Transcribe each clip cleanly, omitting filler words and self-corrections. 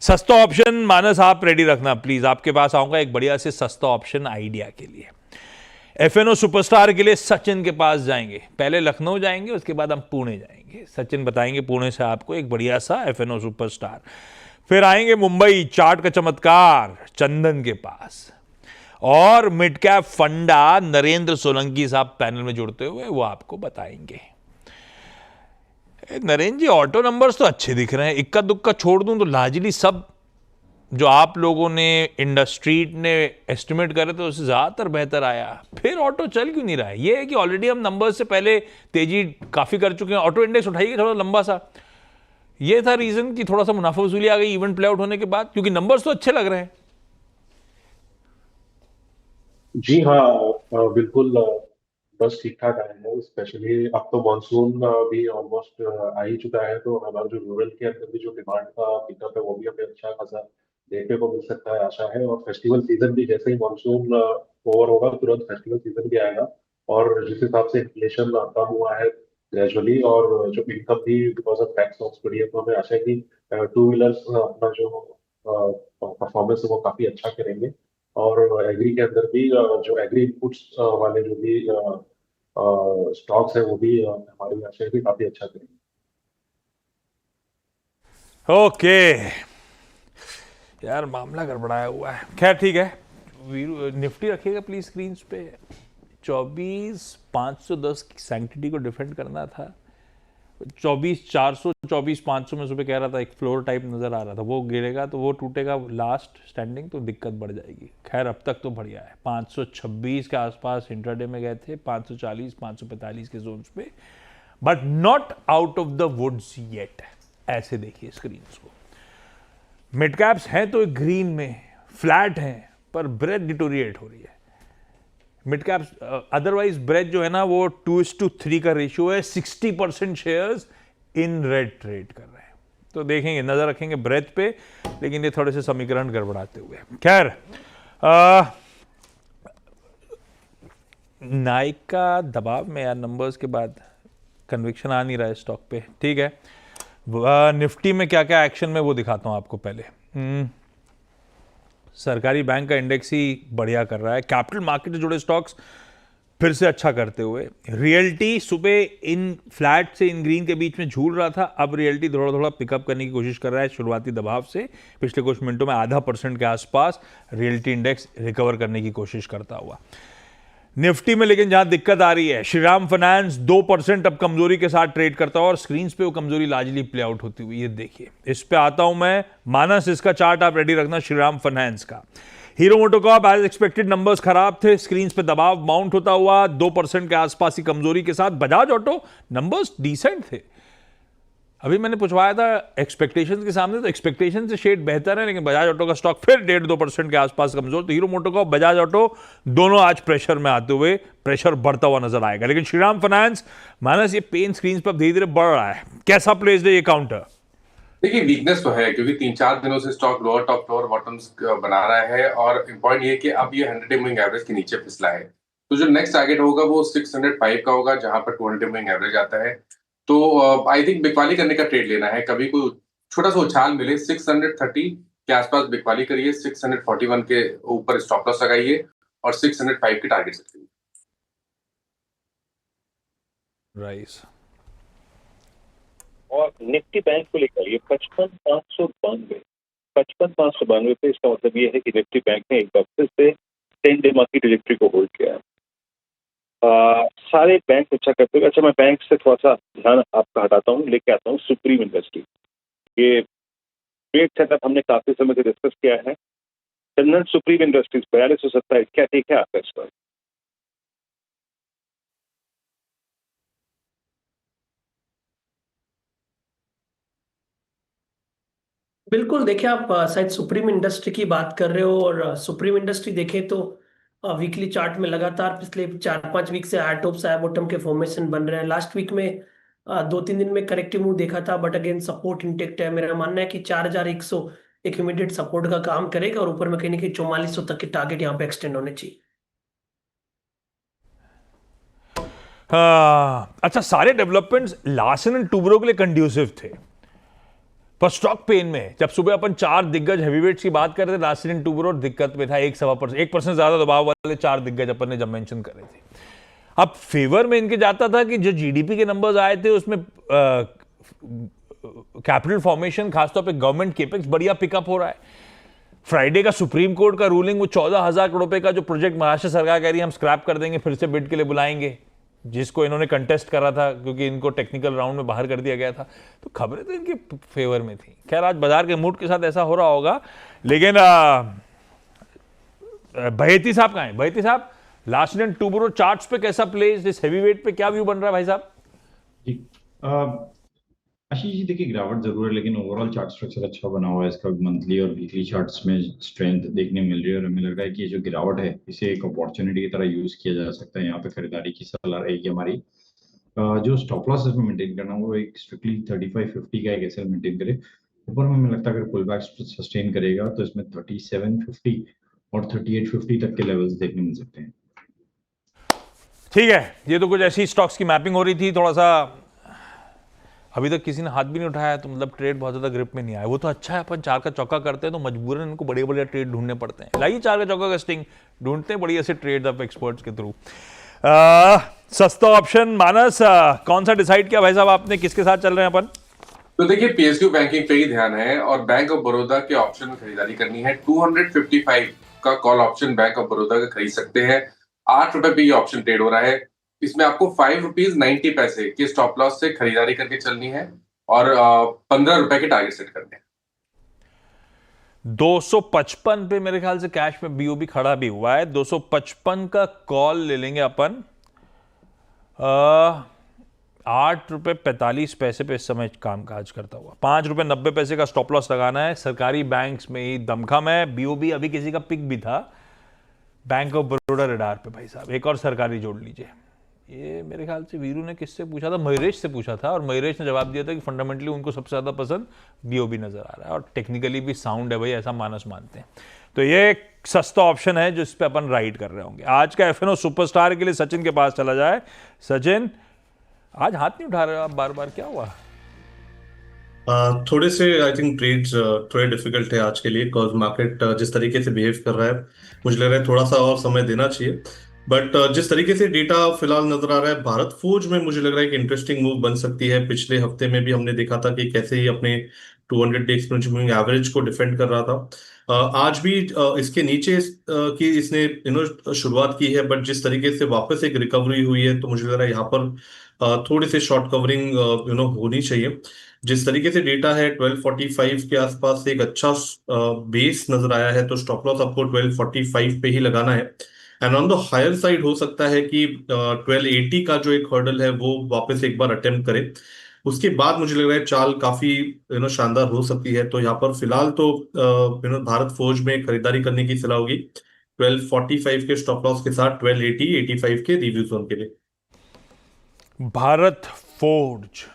सस्ता ऑप्शन मानस आप रेडी रखना प्लीज, आपके पास आऊंगा एक बढ़िया से सस्ता ऑप्शन आइडिया के लिए। एफएनओ सुपरस्टार के लिए सचिन के पास जाएंगे, पहले लखनऊ जाएंगे उसके बाद हम पुणे जाएंगे, सचिन बताएंगे पुणे से आपको एक बढ़िया सा एफएनओ सुपरस्टार। फिर आएंगे मुंबई, चार्ट का चमत्कार चंदन के पास, और मिड कैप फंडा नरेंद्र सोलंकी साहब पैनल में जुड़ते हुए वो आपको बताएंगे। नरेंद्र जी ऑटो नंबर्स तो अच्छे दिख रहे हैं, इक्का दुक्का छोड़ दूं तो लार्जली सब जो आप लोगों ने इंडस्ट्री ने एस्टिमेट करे थे उससे ज्यादातर बेहतर आया। फिर ऑटो चल क्यों नहीं रहा है? ये है कि ऑलरेडी हम नंबर्स से पहले तेजी काफी कर चुके हैं, ऑटो इंडेक्स उठाइए थोड़ा लंबा सा। ये था रीजन कि थोड़ा सा मुनाफा वसूली आ गई इवेंट प्ले आउट होने के बाद, क्योंकि नंबर्स तो अच्छे लग रहे हैं। जी हाँ, बिल्कुल। बस ठीक ठाक आए हैं। स्पेशली अब तो मानसून भी ऑलमोस्ट आ ही चुका है, तो हमारा जो रूरल के अंदर भी जो डिमांड का पिकअप है वो भी हमें अच्छा खासा देखने को मिल सकता है, आशा है। और फेस्टिवल सीजन भी, जैसे ही मानसून ओवर होगा तुरंत फेस्टिवल सीजन भी आएगा। और जिस हिसाब से इन्फ्लेशन कम हुआ है ग्रेजुअली, और जो इनकम भी बिकॉज ऑफ टैक्स नॉक्स बढ़ी है, तो हमें आशा है कि टू व्हीलर्स अपना जो परफॉर्मेंस है वो काफी अच्छा करेंगे। और एग्री के अंदर भी जो एग्री इनपुट्स वाले जो भी स्टॉक्स है वो भी हमारी आशा है कि काफी अच्छा करेंगे। ओके यार, मामला गड़बड़ाया हुआ है, खैर ठीक है। निफ्टी रखिएगा प्लीज स्क्रीन पे। 24,510 की सैंक्टिटी को डिफेंड करना था। 24,400 24,500 में सुबह कह रहा था, एक फ्लोर टाइप नजर आ रहा था, वो गिरेगा तो वो टूटेगा लास्ट स्टैंडिंग तो दिक्कत बढ़ जाएगी। खैर अब तक तो बढ़िया है, 526 के आसपास इंट्राडे में गए थे, 540 545 के जोन्स पे, but not out of the woods yet. ऐसे देखिए स्क्रीन को, मिड कैप्स हैं तो ग्रीन में फ्लैट हैं, पर ब्रेथ डिटोरिएट हो रही है। मिड कैप्स अदरवाइज ब्रेथ जो है ना वो 2:3 का रेशियो है, 60% शेयर्स इन रेड ट्रेड कर रहे हैं। तो देखेंगे, नजर रखेंगे ब्रेथ पे, लेकिन ये थोड़े से समीकरण गड़बड़ाते हुए। खैर नाइक का दबाव में यार नंबर्स के बाद कन्विक्शन आ नहीं रहा है स्टॉक पे, ठीक है। निफ्टी में क्या क्या एक्शन में वो दिखाता हूं आपको पहले। सरकारी बैंक का इंडेक्स ही बढ़िया कर रहा है, कैपिटल मार्केट से जुड़े स्टॉक्स फिर से अच्छा करते हुए। रियल्टी सुबह इन फ्लैट से इन ग्रीन के बीच में झूल रहा था, अब रियल्टी थोड़ा थोड़ा पिकअप करने की कोशिश कर रहा है शुरुआती दबाव से। पिछले कुछ मिनटों में 0.5% के आसपास रियल्टी इंडेक्स रिकवर करने की कोशिश करता हुआ। निफ्टी में लेकिन जहां दिक्कत आ रही है, श्रीराम फाइनेंस 2% अब कमजोरी के साथ ट्रेड करता है, और स्क्रीन पे वो कमजोरी लार्जली प्ले आउट होती हुई ये देखिए। इस पे आता हूं मैं, मानस इसका चार्ट आप रेडी रखना श्रीराम फाइनेंस का। Hero MotoCorp as expected numbers खराब थे, स्क्रीन पे दबाव माउंट होता हुआ 2% के आसपास की कमजोरी के साथ। बजाज ऑटो नंबर्स डिसेंट थे, अभी मैंने पूछवाया था एक्सपेक्टेशंस के सामने, तो एक्सपेक्टेशन से शेड बेहतर है, लेकिन बजाज ऑटो का स्टॉक फिर 1.5-2% के आसपास कमजोर। तो हीरो मोटोकॉर्प बजाज ऑटो दोनों आज प्रेशर में आते हुए, प्रेशर बढ़ता हुआ नजर आएगा। लेकिन श्रीराम फाइनेंस माइनस ये पेन स्क्रीन पर धीरे धीरे बढ़ रहा है, कैसा प्लेस्ड है ये काउंटर? देखिए वीकनेस तो है, क्योंकि 3-4 दिनों से stock lower top lower bottoms बना रहा है, और पॉइंट ये कि अब ये 100 डे मूविंग एवरेज के नीचे फिसला है। तो जो नेक्स्ट टारगेट होगा वो 605 का होगा, जहां पर 200 डे मूविंग एवरेज आता है। तो आई थिंक बिकवाली करने का ट्रेड लेना है, कभी कोई छोटा सा उछाल मिले 630 के आसपास बिकवाली करिए, 641 के ऊपर स्टॉप लॉस लगाइए, और 605 के टारगेट सेट करिए। राइस और निफ्टी बैंक को लेकर ये 55,592 पे, इसका मतलब ये है कि निफ्टी बैंक ने एक बार फिर से 10 डे मार्केट ट्रेजेक्टरी को होल्ड किया है। सारे बैंक अच्छा करते हुए। अच्छा, मैं बैंक से थोड़ा सा ध्यान आपका हटाता हूँ, लेके आता हूँ सुप्रीम इंडस्ट्री। ये ट्रेड सेटअप हमने काफी समय से डिस्कस किया है। चंदन, सुप्रीम इंडस्ट्रीज 4227, क्या ठीक है आपका इस पर? बिल्कुल, देखिए आप शायद सुप्रीम इंडस्ट्री की बात कर रहे हो, और सुप्रीम इंडस्ट्री देखें तो वीकली चार्ट में लगातार पिछले 4-5 वीक से हाई टॉप्स हाई बॉटम के फॉर्मेशन बन रहे हैं। लास्ट वीक में 2-3 दिन में करेक्टिव मूव देखा था, बट अगेन सपोर्ट इंटेक्ट है। मेरा मानना है कि 4,100 एक इमीडिएट सपोर्ट का काम करेगा, और ऊपर में कहीं ना कहीं 4400 तक के टारगेट यहाँ पे एक्सटेंड होने चाहिए। अच्छा, सारे डेवलपमेंट्स लार्सन एंड टूब्रो के लिए कंड्यूसिव थे। पर स्टॉक पेन में है। जब सुबह अपन 4 दिग्गज हैवीवेट्स की बात कर रहे थे, नासिरुद्दीन टूबर दिक्कत में था, 1% ज्यादा दबाव वाले 4 दिग्गज अपन ने जब मेंशन करे थे। अब फेवर में इनके जाता था कि जो जीडीपी के नंबर्स आए थे उसमें कैपिटल फॉर्मेशन, खासतौर पे गवर्नमेंट केपेक्स बढ़िया पिकअप हो रहा है। फ्राइडे का सुप्रीम कोर्ट का रूलिंग, वो 14,000 करोड़ रुपए का जो प्रोजेक्ट महाराष्ट्र सरकार कह रही है हम स्क्रैप कर देंगे, फिर से बिड के लिए बुलाएंगे, जिसको इन्होंने कंटेस्ट करा था क्योंकि इनको टेक्निकल राउंड में बाहर कर दिया गया था। तो खबरें तो इनके फेवर में थी। खैर आज बाजार के मूड के साथ ऐसा हो रहा होगा। लेकिन बहेती साहब कहाँ हैं? बहेती साहब, लास्ट एंड टूबरो चार्ट्स पे कैसा प्लेस, इस हैवीवेट पे क्या व्यू बन रहा है भाई साहब? जी आशीष जी, देखिए गिरावट जरूर है लेकिन ओवरऑल चार्ट स्ट्रक्चर अच्छा बना हुआ है। इसका मंथली और वीकली चार्ट्स में स्ट्रेंथ देखने मिल रही है और हमें लग रहा है कि ये जो गिरावट है इसे एक अपॉर्चुनिटी की तरह यूज किया जा सकता है। यहाँ पे खरीदारी की सलाह रहेगी हमारी। जो स्टॉप लॉस इसमें मेंटेन करना वो एक स्ट्रिक्टली 3550 का एक एसएल मेंटेन करे। ऊपर में हमें लगता है अगर पुल बैक सस्टेन करेगा तो इसमें 3750 और 3850 तक के लेवल्स देखने मिल सकते हैं। ठीक है, ये तो कुछ ऐसी स्टॉक्स की मैपिंग हो रही थी। थोड़ा सा अभी तक किसी ने हाथ भी नहीं उठाया, तो मतलब ट्रेड बहुत ज्यादा ग्रिप में नहीं आया। वो तो अच्छा है, अपन 4 का चौका करते हैं तो मजबूरन इनको बड़े बड़े ट्रेड ढूंढने पड़ते हैं। लाइए 4 का चौका का स्टिंग ढूंढते हैं बढ़िया से ट्रेड ऑफ एक्सपर्ट्स के थ्रू। सस्ता ऑप्शन मानस, कौन सा डिसाइड किया भाई साहब आपने, किसके साथ चल रहे हैं अपन? तो देखिए पीएसयू बैंकिंग पे ही ध्यान है और बैंक ऑफ बड़ौदा के ऑप्शन में खरीदारी करनी है। 255 का call option bank of Baroda का खरीद सकते हैं। 8 रुपए पे ये ऑप्शन ट्रेड हो रहा है। इसमें आपको 5 रुपीज 90 पैसे के स्टॉप लॉस से खरीदारी करके चलनी है और 15 रुपए के टारगेट सेट करने हैं। 255 पे मेरे ख्याल से कैश में बीओबी खड़ा भी हुआ है। 255 का कॉल ले लेंगे अपन। 8 रुपए 45 पैसे पे इस समय कामकाज करता हुआ। 5 रुपए 90 पैसे का स्टॉप लॉस लगाना है। सरकारी बैंक्स में ही दमखम है। बीओबी अभी किसी का पिक भी था बैंक ऑफ बड़ौदा रडार पे भाई साहब। एक और सरकारी जोड़ लीजिए। ये मेरे ख्याल से वीरू ने किससे पूछा था, मयूरेश से पूछा था, और मयूरेश ने जवाब दिया था कि फंडामेंटली उनको सबसे ज्यादा पसंद बीओबी नजर आ रहा है और टेक्निकली भी साउंड है भाई, ऐसा मानस मानते हैं। तो ये एक सस्ता ऑप्शन है जिस पे अपन राइड कर रहे होंगे। आज का एफएनओ सुपरस्टार के लिए सचिन के पास चला जाए। सचिन, आज हाथ नहीं उठा रहे हो आप बार बार, क्या हुआ? थोड़े से आई थिंक ट्रेड्स थोड़े डिफिकल्ट है आज के लिए, बिकॉज मार्केट जिस तरीके से बिहेव कर रहा है मुझे लग रहा है थोड़ा सा और समय देना चाहिए। बट जिस तरीके से डेटा फिलहाल नजर आ रहा है भारत फोर्ज में, मुझे लग रहा है कि इंटरेस्टिंग मूव बन सकती है। पिछले हफ्ते में भी हमने देखा था कि कैसे ही अपने 200 डे एक्सपोनेंशियल मूविंग एवरेज को डिफेंड कर रहा था। आज भी इसके नीचे की इसने शुरुआत की है, बट जिस तरीके से वापस एक रिकवरी हुई है तो मुझे लग रहा है यहाँ पर थोड़ी सी शॉर्ट कवरिंग होनी चाहिए। जिस तरीके से डेटा है 1245 के आसपास एक अच्छा बेस नजर आया है, तो स्टॉप लॉस आपको 1245 पे ही लगाना है। And on the higher side हो सकता है कि 1280 का जो एक हर्डल है वो वापस एक बार अटेम्प्ट करे। उसके बाद मुझे लग रहा है चाल काफी शानदार हो सकती है। तो यहाँ पर फिलहाल तो भारत फोर्ज में खरीदारी करने की सलाह होगी 1245 के स्टॉप लॉस के साथ 1280 85 के रिव्यू जोन के लिए। भारत फोर्ज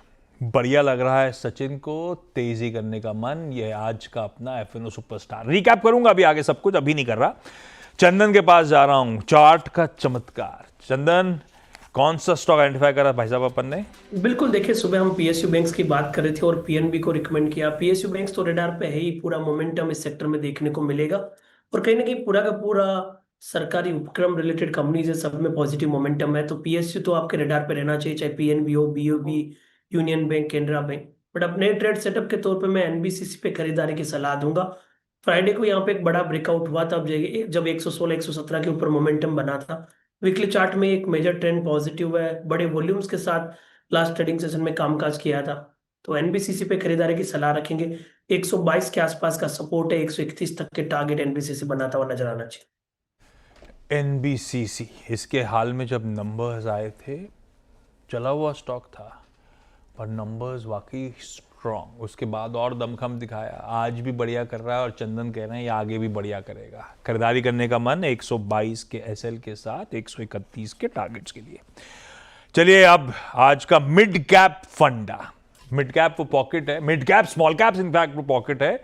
बढ़िया लग रहा है सचिन को, तेजी करने का मन। ये आज का अपना एफएनओ सुपरस्टार। रिकैप करूंगा अभी आगे सब कुछ, अभी नहीं कर रहा। चंदन के पास जा रहा हूं। चार्ट का चमत्कार। चंदन, कौन सा स्टॉक आइडेंटिफाई करा भाई साहब अपन ने? बिल्कुल, देखिए सुबह हम पीएसयू बैंक्स की बात कर रहे थे और पीएनबी को रिकमेंड किया। पीएसयू बैंक्स तो रडार पे है ही, पूरा मोमेंटम इस सेक्टर में देखने को मिलेगा और कहीं ना कहीं पूरा का पूरा सरकारी उपक्रम रिलेटेड कंपनीज है, सब में पॉजिटिव मोमेंटम है। तो पीएसयू तो आपके रडार पे रहना चाहिए, चाहे पीएनबी हो, BOB, union bank, Canara bank. But अपने ट्रेड सेटअप के तौर पे मैं एनबीसीसी पे खरीदारी की सलाह दूंगा। फ्राइडे को यहाँ पे एक बड़ा ब्रेकआउट हुआ था जब 116 117 के ऊपर मोमेंटम बना था। वीकली चार्ट में एक मेजर ट्रेंड पॉजिटिव है, बड़े वॉल्यूम्स के साथ लास्ट ट्रेडिंग सेशन में कामकाज किया था। तो एनबीसीसी पे खरीदारी की सलाह रखेंगे। 122 के आसपास का सपोर्ट है, 131 तक के टारगेट एनबीसीसी बनाता हुआ नजर आना चाहिए। एनबीसीसी, इसके हाल में जब नंबर्स आए थे, चला हुआ स्टॉक था पर नंबर्स वाकई स्ट्रॉन्ग, उसके बाद और दमखम दिखाया। आज भी बढ़िया कर रहा है और चंदन कह रहे हैं ये आगे भी बढ़िया करेगा। खरीदारी करने का मन 122 के एसएल के साथ 131 के टारगेट्स के लिए। चलिए अब आज का मिड कैप फंडा। मिड कैप वो पॉकेट है, mid cap small caps in fact वो पॉकेट है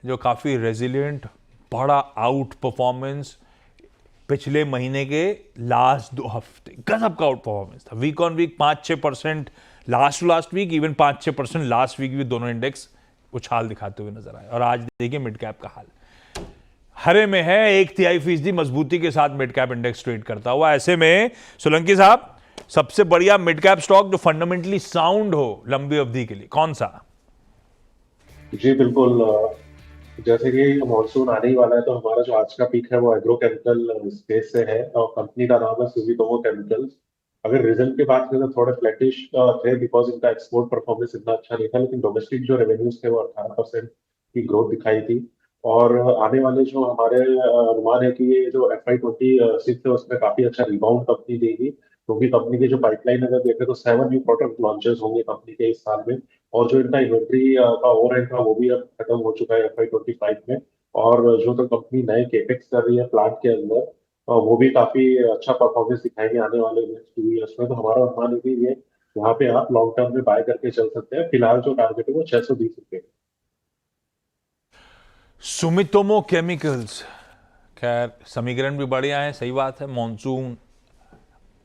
जो काफी रेजिलियंट, बड़ा आउट परफॉर्मेंस पिछले महीने के लास्ट 2 हफ्ते गजब का आउट परफॉर्मेंस था। Week on week 5-6% last week, even 5-6% last week भी दोनों इंडेक्स उछाल दिखाते हुए नजर आए। और आज देखिए मिड कैप का हाल हरे में है, 1/3% मजबूती के साथ मिड कैप इंडेक्स ट्रेड करता हुआ। ऐसे में सोलंकी साहब, सबसे बढ़िया मिड कैप स्टॉक जो फंडामेंटली साउंड हो लंबी अवधि के लिए कौन सा? जी बिल्कुल। जैसे कि मॉनसून आने ही वाला है, तो हमारा जो आज का पीक है वो एग्रोकेमिकल स्पेस से है और कंपनी का नाम है सुमितोमो केमिकल्स। अगर रिजल्ट की बात करें तो थोड़े फ्लैटिश थे बिकॉज इनका एक्सपोर्ट परफॉर्मेंस इतना अच्छा नहीं था, लेकिन डोमेस्टिक जो रेवेन्यूज थे वो 18% की ग्रोथ दिखाई थी। और आने वाले जो हमारे अनुमान है कि ये जो FY26 है उसमें काफी अच्छा रिबाउंड कंपनी देगी, क्योंकि कंपनी की जो पाइपलाइन अगर देखें तो 7 न्यू प्रोडक्ट लॉन्चेस होंगे कंपनी के इस साल में। और जो इनका इन्वेंट्री का ओवरहेड था वो भी अब खत्म हो चुका है FY25 में। और जो तो कंपनी नए केपेक्स कर रही है प्लांट के अंदर, वो भी काफी अच्छा परफॉर्मेंस दिखाएंगे आने वाले नेक्स्ट 2 ईयर्स में। तो हमारा अनुमान है कि ये यहाँ पे आप लॉन्ग टर्म में बाय करके चल सकते हैं। फिलहाल जो टारगेट है वो 620 रुपए। सुमितोमो केमिकल्स, खैर समीकरण भी बढ़िया है, सही बात है, मॉनसून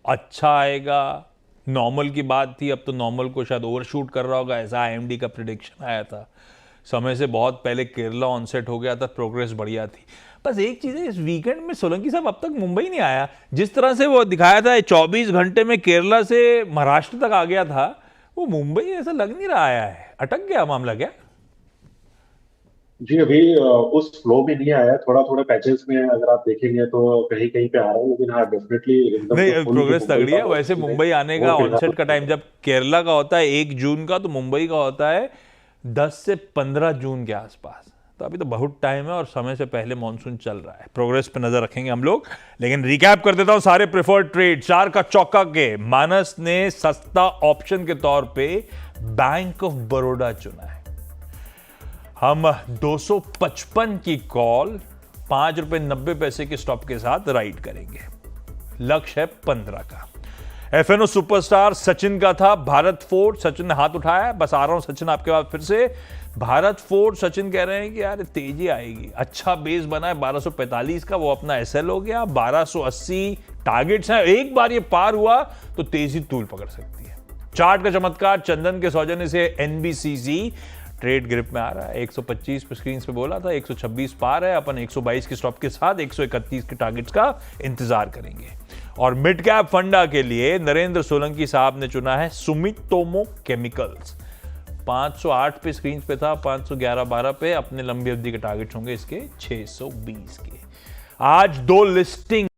अच्छा आएगा, नॉर्मल की बात थी, अब तो नॉर्मल को शायद ओवरशूट कर रहा होगा, ऐसा IMD का प्रिडिक्शन आया था समय से बहुत पहले। केरला ऑनसेट हो गया था, प्रोग्रेस बढ़िया थी। बस एक चीज़ है, इस वीकेंड में सोलंकी साहब अब तक मुंबई नहीं आया। जिस तरह से वो दिखाया था 24 घंटे में केरला से महाराष्ट्र तक आ गया था, वो मुंबई ऐसा लग नहीं रहा आया है। अटक गया मामला क्या? जी अभी उस फ्लो में नहीं आया, थोड़ा थोड़ा पैचेस में अगर आप देखेंगे तो कहीं कहीं पे आ रहा है, लेकिन हाँ डेफिनेटली एकदम नहीं, तो full प्रोग्रेस मुंबई तगड़ी का है। वैसे जो मुंबई आने वो का फिलहाल ऑनसेट का टाइम जब केरला का होता है 1 जून का, तो मुंबई का होता है 10 से 15 जून के आसपास। तो अभी तो बहुत टाइम है और समय से पहले मॉनसून चल रहा है। प्रोग्रेस पे नजर रखेंगे हम लोग, लेकिन रिकैप कर देता हूं सारे प्रेफर्ड ट्रेड। 4 का चौका के मानस ने सस्ता ऑप्शन के तौर पे बैंक ऑफ बड़ौदा चुना है। हम 255 की कॉल ₹5.90 के स्टॉप के साथ राइड करेंगे। लक्ष्य है 15 का। FNO सुपरस्टार सचिन का था, भारत फोर्ट। सचिन ने हाथ उठाया, बस आ रहा हूं सचिन आपके बाद फिर से। भारत फोर्ट सचिन कह रहे हैं कि यार तेजी आएगी, अच्छा बेस बना है 1245 का, वो अपना SL हो गया। 1280 टारगेट्स हैं, एक बार ये पार हुआ तो तेजी तूल पकड़ सकती है। चार्ट का चमत्कार चंदन के सौजन्य से NBCC ट्रेड ग्रिप में आ रहा है। 125 पे स्क्रीन पे बोला था, 126 पार है। अपन 122 के स्टॉप के साथ 131 के टारगेट्स का इंतजार करेंगे। और मिड कैप फंडा के लिए नरेंद्र सोलंकी साहब ने चुना है सुमितोमो केमिकल्स। 508 पे स्क्रीन पे था, 511-12 पे अपने लंबी अवधि के टारगेट्स होंगे इसके 620 के। आज 2 लिस्टिंग